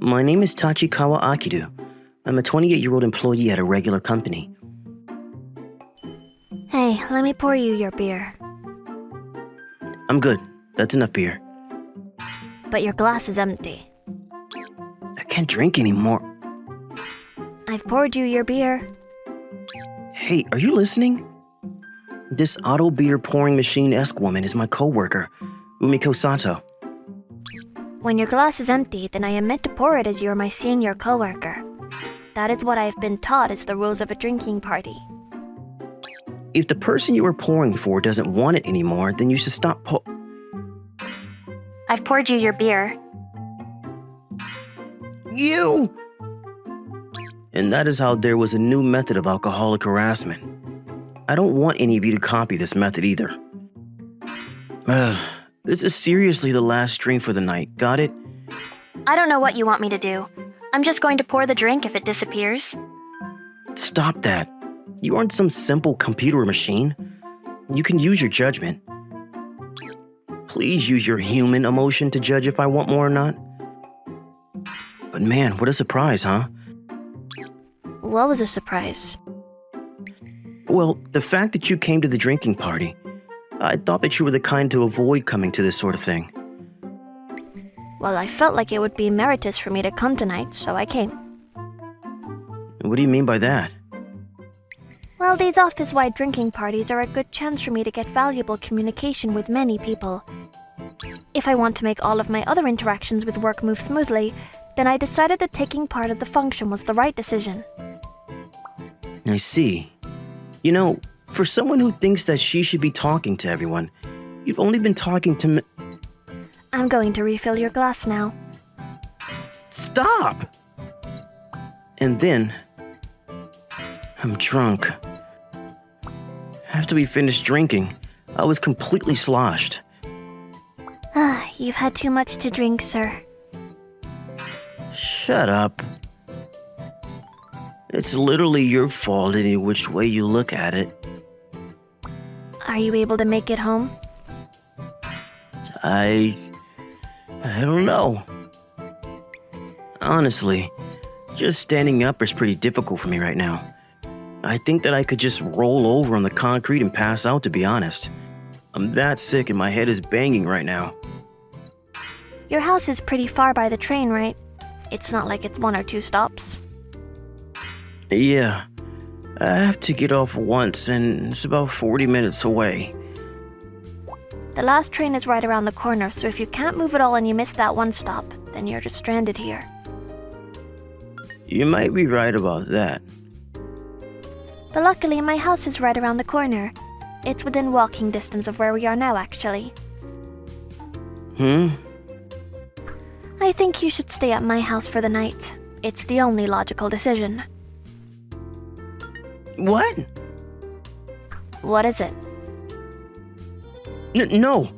My name is Tachikawa Akidu. I'm a 28-year-old employee at a regular company. Hey, let me pour you your beer. I'm good. That's enough beer. But your glass is empty. I can't drink anymore. I've poured you your beer. Hey, are you listening? This auto beer pouring machine-esque woman is my coworker, Umiko Sato. When your glass is empty, then I am meant to pour it as you're my senior coworker. That is what I have been taught is the rules of a drinking party. If the person you are pouring for doesn't want it anymore, then you should stop I've poured you your beer. You! And that is how there was a new method of alcoholic harassment. I don't want any of you to copy this method either. This is seriously the last drink for the night, got it? I don't know what you want me to do. I'm just going to pour the drink if it disappears. Stop that. You aren't some simple computer machine. You can use your judgment. Please use your human emotion to judge if I want more or not. But man, what a surprise, huh? What was a surprise? Well, the fact that you came to the drinking party. I thought that you were the kind to avoid coming to this sort of thing. Well, I felt like it would be meritorious for me to come tonight, so I came. What do you mean by that? Well, these office-wide drinking parties are a good chance for me to get valuable communication with many people. If I want to make all of my other interactions with work move smoothly, then I decided that taking part of the function was the right decision. I see. You know, for someone who thinks that she should be talking to everyone, you've only been talking to me. I'm going to refill your glass now. Stop! And then, I'm drunk. After we finished drinking, I was completely sloshed. You've had too much to drink, sir. Shut up. It's literally your fault any which way you look at it. Are you able to make it home? I don't know. Honestly, just standing up is pretty difficult for me right now. I think that I could just roll over on the concrete and pass out, to be honest. I'm that sick and my head is banging right now. Your house is pretty far by the train, right? It's not like it's 1 or 2 stops. Yeah, I have to get off once and it's about 40 minutes away. The last train is right around the corner, so if you can't move at all and you miss that one stop, then you're just stranded here. You might be right about that. But luckily, my house is right around the corner. It's within walking distance of where we are now, actually. I think you should stay at my house for the night. It's the only logical decision. What? What is it? No,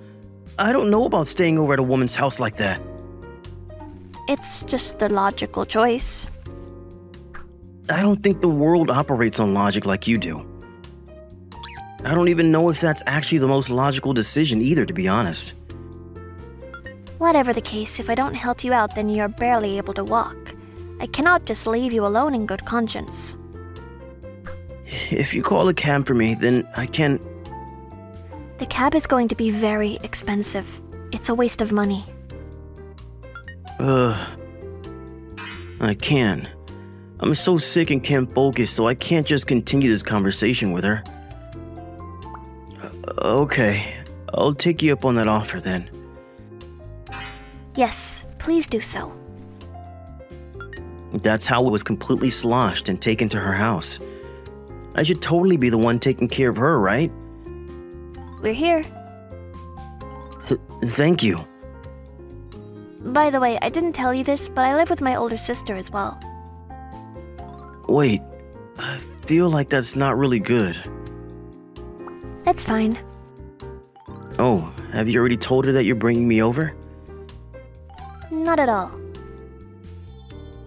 I don't know about staying over at a woman's house like that. It's just the logical choice. I don't think the world operates on logic like you do. I don't even know if that's actually the most logical decision either, to be honest. Whatever the case, if I don't help you out, then you're barely able to walk. I cannot just leave you alone in good conscience. If you call a cab for me, then I can... The cab is going to be very expensive. It's a waste of money. I can. I'm so sick and can't focus, so I can't just continue this conversation with her. Okay, I'll take you up on that offer then. Yes, please do so. That's how it was completely sloshed and taken to her house. I should totally be the one taking care of her, right? We're here. Thank you. By the way, I didn't tell you this, but I live with my older sister as well. Wait, I feel like that's not really good. It's fine. Oh, have you already told her that you're bringing me over? Not at all.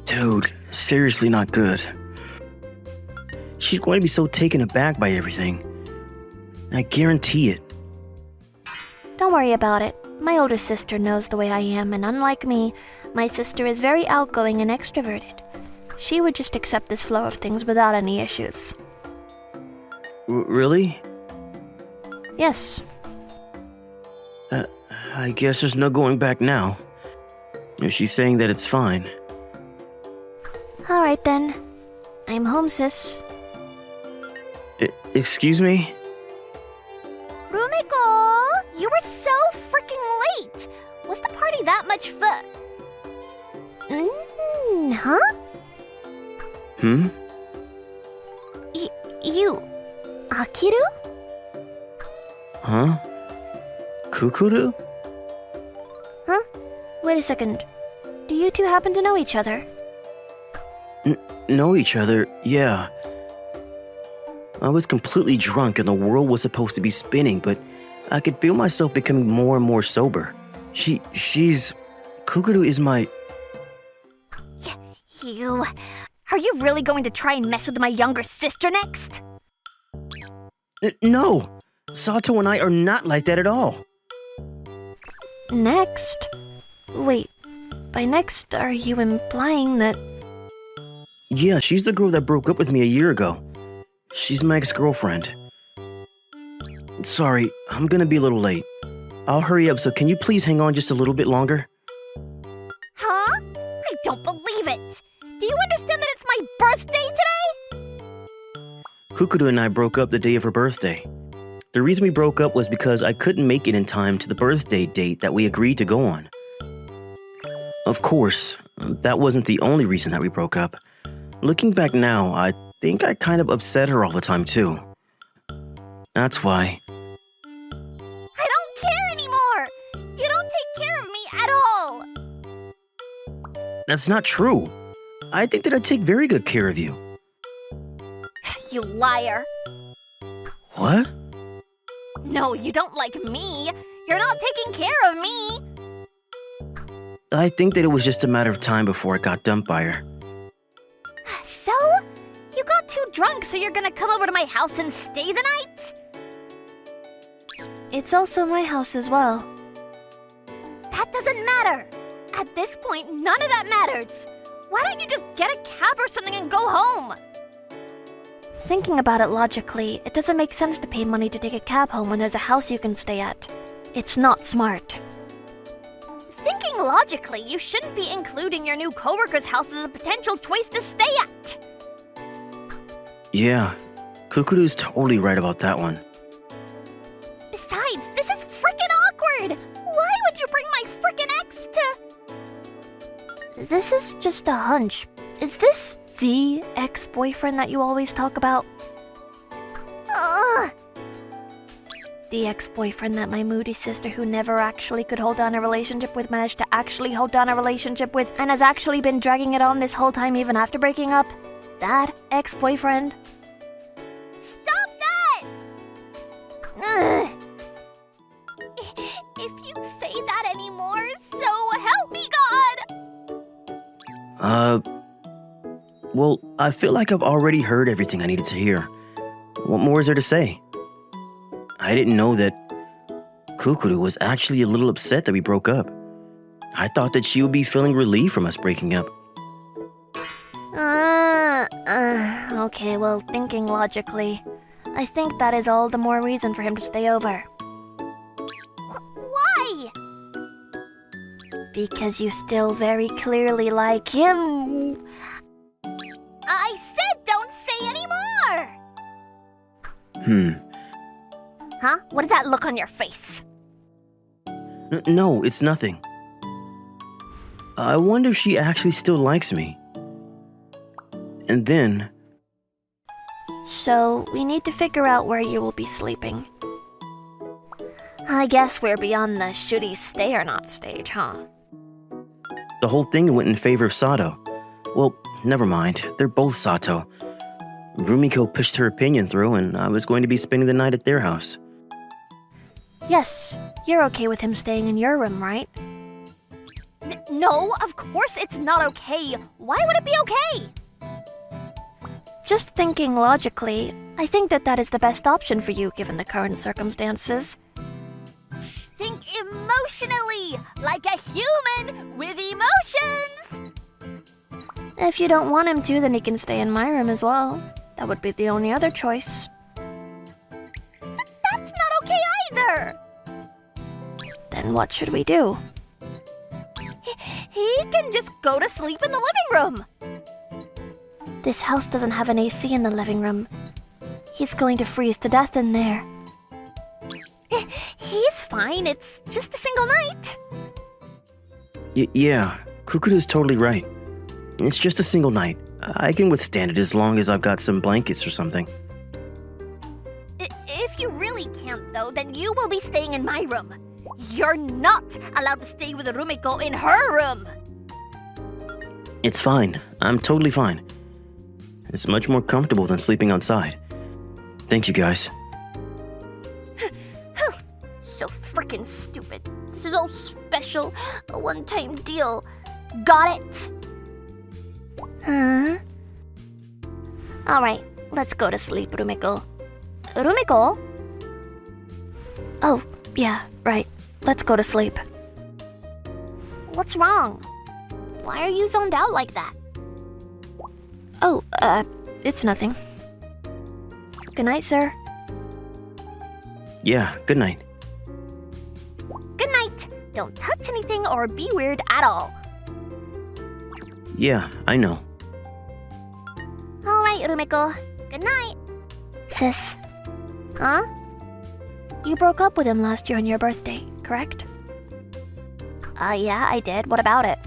Dude, seriously not good. She's going to be so taken aback by everything. I guarantee it. Don't worry about it. My older sister knows the way I am, and unlike me, My sister is very outgoing and extroverted. She would just accept this flow of things without any issues. Really? Yes. I guess there's no going back now. If she's saying that it's fine. Alright then. I'm home, sis. Excuse me? Rumiko! You were so freaking late! Was the party that much fun? Huh? Hmm? You... Akiru? Huh? Kukuru? Huh? Wait a second. Do you two happen to know each other? Know each other? Yeah. I was completely drunk and the world was supposed to be spinning, but I could feel myself becoming more and more sober. She's... Kukuru is my... You... Are you really going to try and mess with my younger sister next? No! Sato and I are not like that at all. Next? Wait, by next, are you implying that... Yeah, she's the girl that broke up with me a year ago. She's my ex-girlfriend. Sorry, I'm gonna be a little late. I'll hurry up, so can you please hang on just a little bit longer? Huh? I don't believe it! Do you understand that it's my birthday today? Kukuru and I broke up the day of her birthday. The reason we broke up was because I couldn't make it in time to the birthday date that we agreed to go on. Of course, that wasn't the only reason that we broke up. Looking back now, I think I kind of upset her all the time too. That's why. I don't care anymore! You don't take care of me at all! That's not true. I think that I take very good care of you. You liar! What? No, you don't like me! You're not taking care of me! I think that it was just a matter of time before I got dumped by her. So? You got too drunk, so you're gonna come over to my house and stay the night? It's also my house as well. That doesn't matter! At this point, none of that matters! Why don't you just get a cab or something and go home? Thinking about it logically, it doesn't make sense to pay money to take a cab home when there's a house you can stay at. It's not smart. Thinking logically, you shouldn't be including your new coworker's house as a potential choice to stay at. Yeah, Kukuru's totally right about that one. Besides, this is freaking awkward! Why would you bring my freaking ex to... This is just a hunch. Is this the ex-boyfriend that you always talk about? Ugh. The ex-boyfriend that my moody sister who never actually could hold down a relationship with managed to actually hold down a relationship with and has actually been dragging it on this whole time even after breaking up? That ex-boyfriend? Stop that! Ugh. If you say that anymore, so help me God! Well, I feel like I've already heard everything I needed to hear. What more is there to say? I didn't know that Kukuru was actually a little upset that we broke up. I thought that she would be feeling relief from us breaking up. Okay, well, thinking logically, I think that is all the more reason for him to stay over. Why? Because you still very clearly like him. I said don't say anymore! Huh? What is that look on your face? No, it's nothing. I wonder if she actually still likes me. And then... So, we need to figure out where you will be sleeping. I guess we're beyond the should he stay or not stage, huh? The whole thing went in favor of Sato. Well, never mind. They're both Sato. Rumiko pushed her opinion through, and I was going to be spending the night at their house. Yes, you're okay with him staying in your room, right? No, of course it's not okay. Why would it be okay? Just thinking logically, I think that is the best option for you given the current circumstances. Think think emotionally, like a human with emotions! If you don't want him to, then he can stay in my room as well. That would be the only other choice. That's not okay either! Then what should we do? He can just go to sleep in the living room! This house doesn't have an AC in the living room. He's going to freeze to death in there. He's fine, it's just a single night. Yeah, Kukuru's totally right. It's just a single night. I can withstand it as long as I've got some blankets or something. If you really can't, though, then you will be staying in my room. You're not allowed to stay with Rumiko in her room. It's fine. I'm totally fine. It's much more comfortable than sleeping outside. Thank you, guys. So frickin' stupid. This is all special. A one-time deal. Got it? Huh? Alright, let's go to sleep, Rumiko. Rumiko? Oh, yeah, right. Let's go to sleep. What's wrong? Why are you zoned out like that? Oh, it's nothing. Good night, sir. Yeah, good night. Good night. Don't touch anything or be weird at all. Yeah, I know. Alright, Rumiko. Good night. Sis. Huh? You broke up with him last year on your birthday, correct? Yeah, I did. What about it?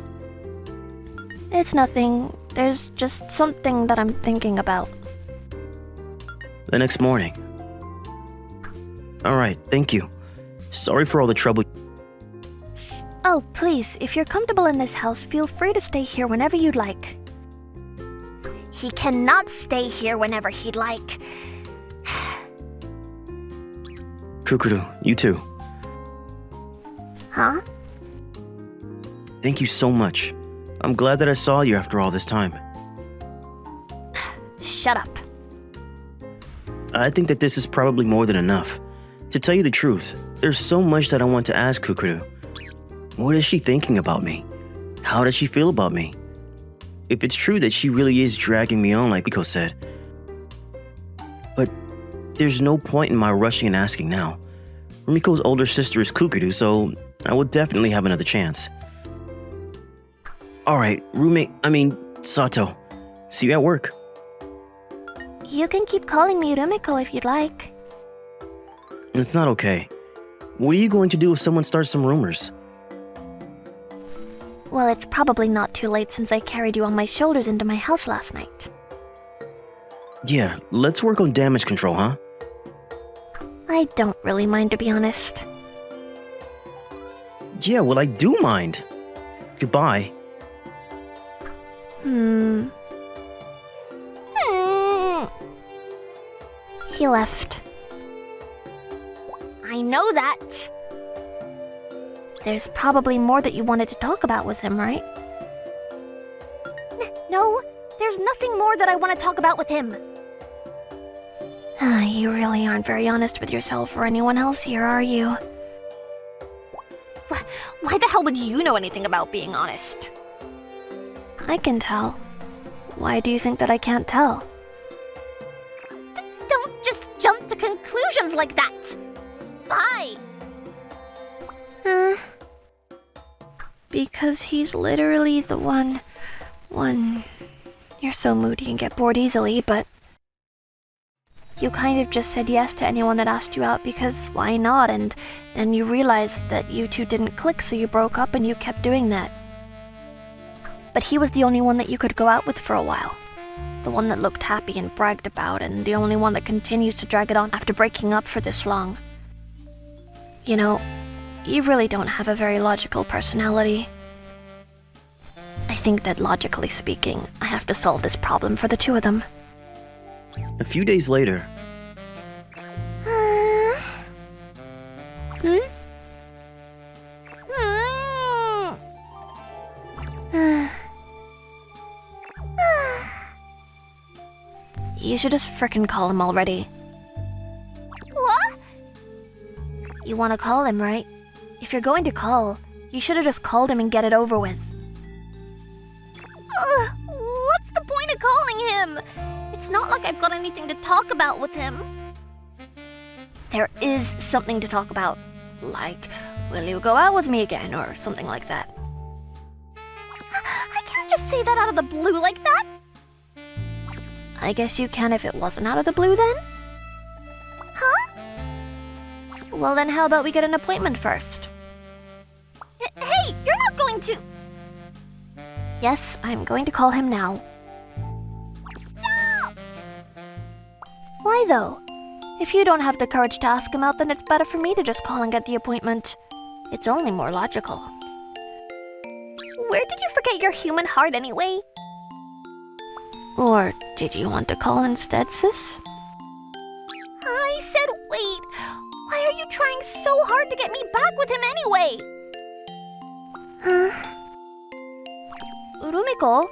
It's nothing. There's just something that I'm thinking about. The next morning. Alright, thank you. Sorry for all the trouble. Oh, please, if you're comfortable in this house, feel free to stay here whenever you'd like. He cannot stay here whenever he'd like. Kukuru, you too. Huh? Thank you so much. I'm glad that I saw you after all this time. Shut up. I think that this is probably more than enough. To tell you the truth, there's so much that I want to ask Kukuru. What is she thinking about me? How does she feel about me? If it's true that she really is dragging me on like Biko said. But there's no point in my rushing and asking now. Rumiko's older sister is Kukuru, so I will definitely have another chance. Alright, Sato. See you at work. You can keep calling me Rumiko if you'd like. It's not okay. What are you going to do if someone starts some rumors? Well, it's probably not too late since I carried you on my shoulders into my house last night. Yeah, let's work on damage control, huh? I don't really mind, to be honest. Yeah, well, I do mind. Goodbye. He left. I know that. There's probably more that you wanted to talk about with him, right? No, there's nothing more that I want to talk about with him. You really aren't very honest with yourself or anyone else here, are you? Why the hell would you know anything about being honest? I can tell. Why do you think that I can't tell? Don't just jump to conclusions like that! Bye! Because he's literally the one... You're so moody and get bored easily, but... You kind of just said yes to anyone that asked you out because why not? And then you realized that you two didn't click, so you broke up and you kept doing that. But he was the only one that you could go out with for a while. The one that looked happy and bragged about, and the only one that continues to drag it on after breaking up for this long. You know, you really don't have a very logical personality. I think that logically speaking, I have to solve this problem for the two of them. A few days later. You should just frickin' call him already. What? You wanna call him, right? If you're going to call, you should have just called him and get it over with. What's the point of calling him? It's not like I've got anything to talk about with him. There is something to talk about. Like, will you go out with me again, or something like that. I can't just say that out of the blue like that. I guess you can if it wasn't out of the blue then? Huh? Well then how about we get an appointment first? Hey, you're not going to... Yes, I'm going to call him now. Stop! Why though? If you don't have the courage to ask him out, then it's better for me to just call and get the appointment. It's only more logical. Where did you forget your human heart anyway? Or did you want to call instead, sis? I said wait. Why are you trying so hard to get me back with him anyway? Rumiko?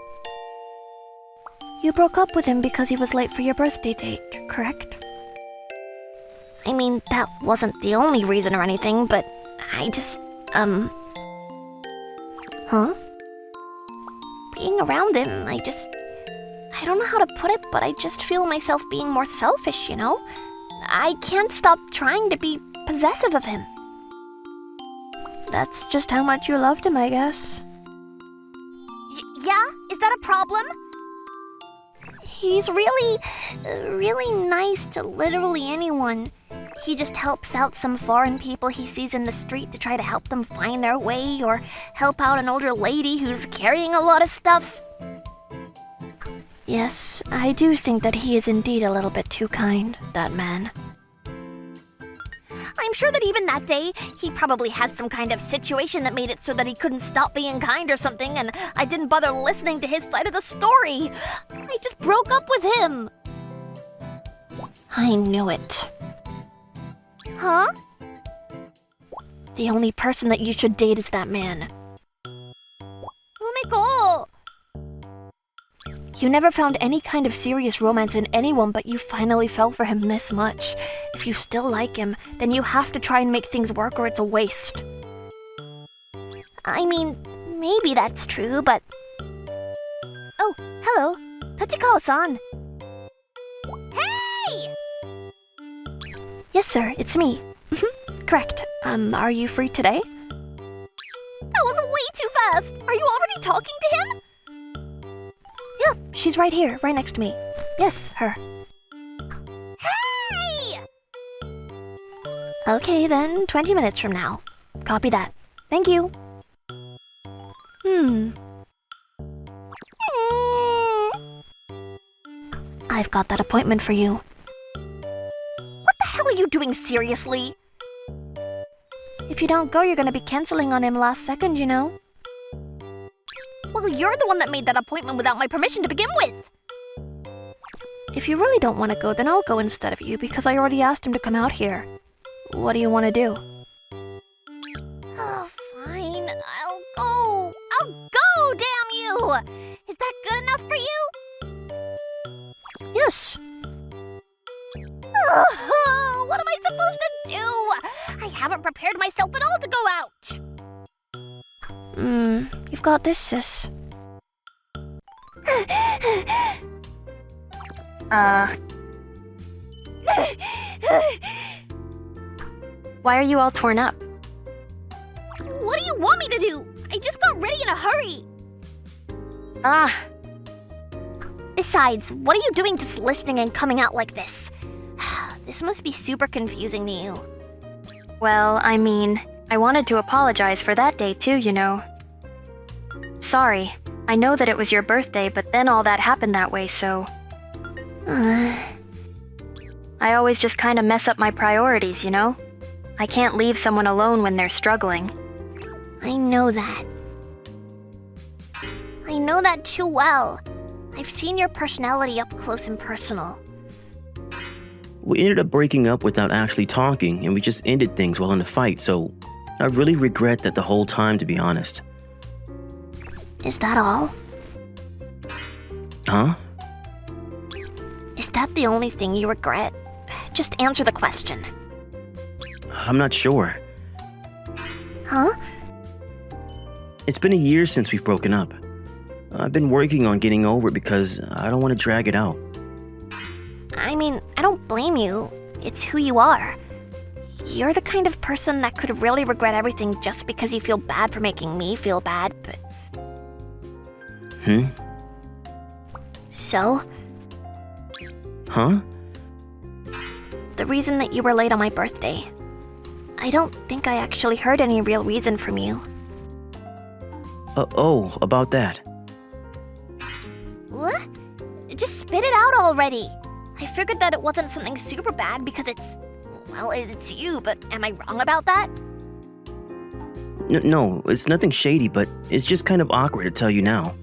You broke up with him because he was late for your birthday date, correct? I mean, that wasn't the only reason or anything, but I just, Huh? Being around him, I don't know how to put it, but I just feel myself being more selfish, you know? I can't stop trying to be possessive of him. That's just how much you loved him, I guess. Yeah? Is that a problem? He's really nice to literally anyone. He just helps out some foreign people he sees in the street to try to help them find their way, or help out an older lady who's carrying a lot of stuff. Yes, I do think that he is indeed a little bit too kind, that man. I'm sure that even that day, he probably had some kind of situation that made it so that he couldn't stop being kind or something, and I didn't bother listening to his side of the story. I just broke up with him. I knew it. Huh? The only person that you should date is that man. Rumiko! You never found any kind of serious romance in anyone, but you finally fell for him this much. If you still like him, then you have to try and make things work or it's a waste. I mean, maybe that's true, but... Oh, hello. Tachikawa-san. Hey! Yes, sir, it's me. Correct. Are you free today? That was way too fast! Are you already talking to him? Yeah, she's right here, right next to me. Yes, her. Hey! Okay then, 20 minutes from now. Copy that. Thank you. I've got that appointment for you. What the hell are you doing, seriously? If you don't go, you're gonna be canceling on him last second, you know. Well, you're the one that made that appointment without my permission to begin with. If you really don't want to go, then I'll go instead of you, because I already asked him to come out here. What do you want to do? Oh, fine. I'll go. I'll go, damn you! Is that good enough for you? Yes. Oh, what am I supposed to do? I haven't prepared myself at all to go out. You've got this, sis. Why are you all torn up? What do you want me to do? I just got ready in a hurry. Besides, what are you doing just listening and coming out like this? This must be super confusing to you. Well, I mean, I wanted to apologize for that day too, you know. Sorry, I know that it was your birthday, but then all that happened that way, so... I always just kind of mess up my priorities, you know? I can't leave someone alone when they're struggling. I know that. I know that too well. I've seen your personality up close and personal. We ended up breaking up without actually talking, and we just ended things while in a fight, so I really regret that the whole time, to be honest. Is that all? Huh? Is that the only thing you regret? Just answer the question. I'm not sure. Huh? It's been a year since we've broken up. I've been working on getting over it because I don't want to drag it out. I mean, I don't blame you. It's who you are. You're the kind of person that could really regret everything just because you feel bad for making me feel bad, but... So? Huh? The reason that you were late on my birthday. I don't think I actually heard any real reason from you. Oh, about that. What? Just spit it out already. I figured that it wasn't something super bad because it's you, but am I wrong about that? No, it's nothing shady, but it's just kind of awkward to tell you now.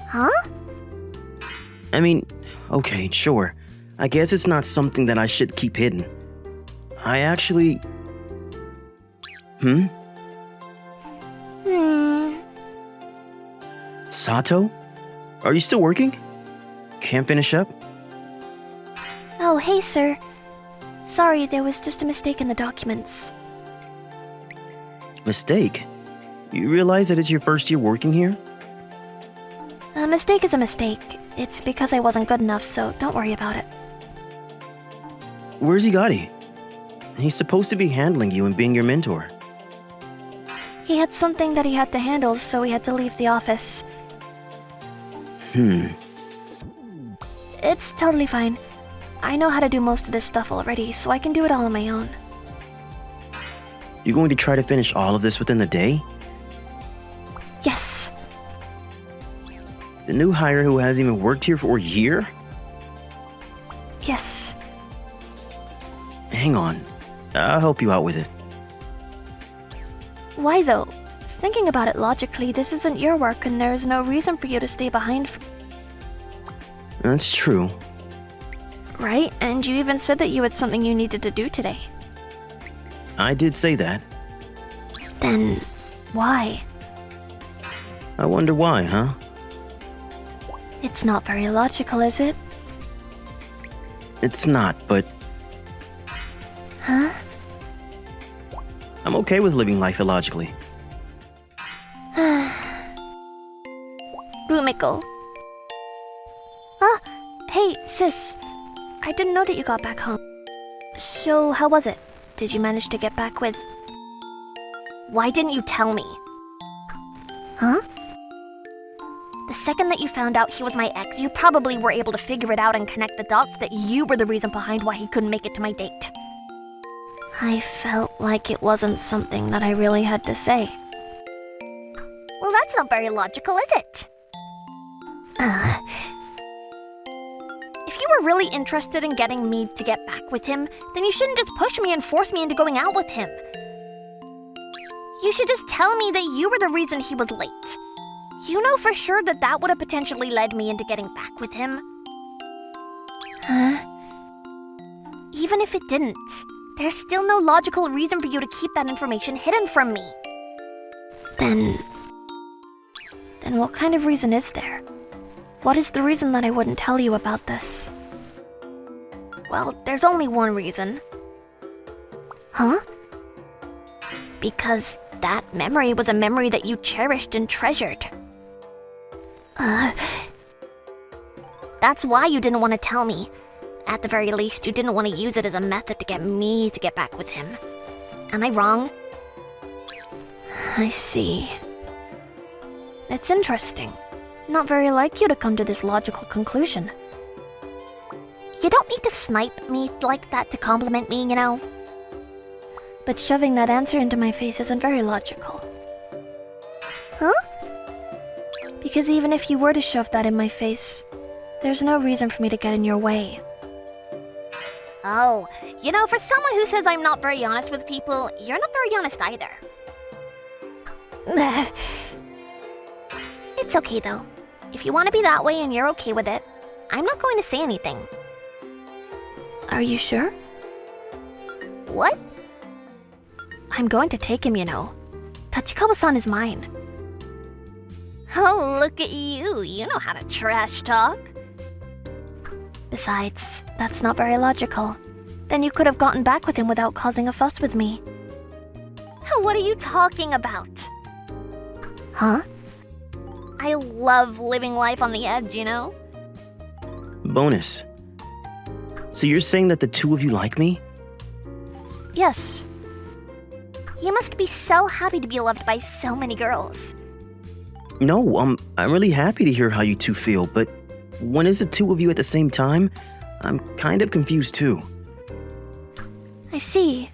Huh? I mean, okay, sure. I guess it's not something that I should keep hidden. I actually... Sato? Are you still working? Can't finish up? Oh, hey, sir. Sorry, there was just a mistake in the documents. Mistake? You realize that it's your first year working here? A mistake is a mistake. It's because I wasn't good enough, so don't worry about it. Where's Higari? He's supposed to be handling you and being your mentor. He had something that he had to handle, so he had to leave the office. It's totally fine. I know how to do most of this stuff already, so I can do it all on my own. You going to try to finish all of this within the day? Yes. The new hire who hasn't even worked here for a year? Yes. Hang on. I'll help you out with it. Why though? Thinking about it logically, this isn't your work and there is no reason for you to stay behind. That's true. Right? And you even said that you had something you needed to do today. I did say that. Then, why? I wonder why, huh? It's not very logical, is it? It's not, but Huh? I'm okay with living life illogically. Rumiko. Ah, hey, sis. I didn't know that you got back home. So, how was it? Did you manage to get back with... Why didn't you tell me? Huh? The second that you found out he was my ex, you probably were able to figure it out and connect the dots that you were the reason behind why he couldn't make it to my date. I felt like it wasn't something that I really had to say. Well, that's not very logical, is it? If you were really interested in getting me to get back with him, then you shouldn't just push me and force me into going out with him. You should just tell me that you were the reason he was late. You know for sure that that would have potentially led me into getting back with him. Huh? Even if it didn't, there's still no logical reason for you to keep that information hidden from me. Then what kind of reason is there? What is the reason that I wouldn't tell you about this? Well, there's only one reason. Huh? Because that memory was a memory that you cherished and treasured. That's why you didn't want to tell me. At the very least, you didn't want to use it as a method to get me to get back with him. Am I wrong? I see. It's interesting. Not very like you to come to this logical conclusion. You don't need to snipe me like that to compliment me, you know? But shoving that answer into my face isn't very logical. Huh? Because even if you were to shove that in my face, there's no reason for me to get in your way. Oh, you know, for someone who says I'm not very honest with people, you're not very honest either. It's okay though. If you want to be that way and you're okay with it, I'm not going to say anything. Are you sure? What? I'm going to take him, you know. Tachikawa-san is mine. Oh, look at you. You know how to trash talk. Besides, that's not very logical. Then you could have gotten back with him without causing a fuss with me. What are you talking about? Huh? I love living life on the edge, you know? Bonus. So you're saying that the two of you like me? Yes. You must be so happy to be loved by so many girls. No, I'm really happy to hear how you two feel, but when it's the two of you at the same time, I'm kind of confused too. I see.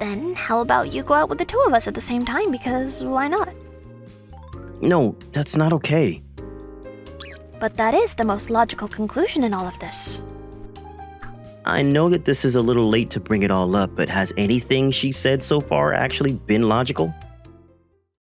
Then how about you go out with the two of us at the same time, because why not? No, that's not okay. But that is the most logical conclusion in all of this. I know that this is a little late to bring it all up, but has anything she said so far actually been logical?